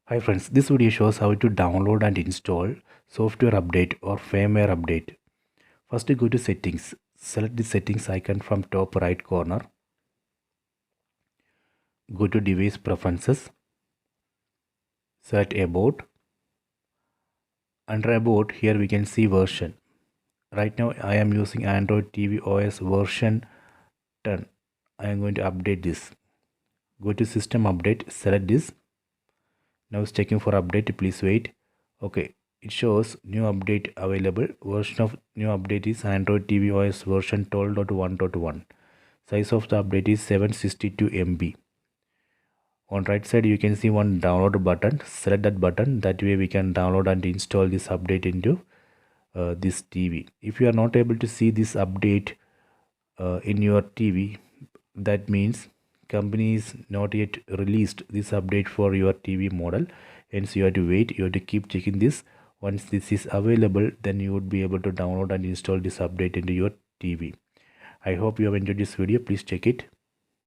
Hi friends, this video shows how to download and install software update or firmware update. First go to settings, select the settings icon from top right corner, go to device preferences, select about. Under about, here we can see version. Right now I am using Android TV OS version 10. I am going to update this. Go to system update, select this. Now it's checking for update, please wait. Okay, it shows new update available. Version of new update is Android TV OS version 12.1.1. Size of the update is 762 MB. On right side you can see one download button. Select that button, that way we can download and install this update into this TV. If you are not able to see this update in your TV, that means company is not yet released this update for your TV model, hence you have to wait. You have to keep checking this. Once this is available, then you would be able to download and install this update into your TV. I hope you have enjoyed this video. Please check it.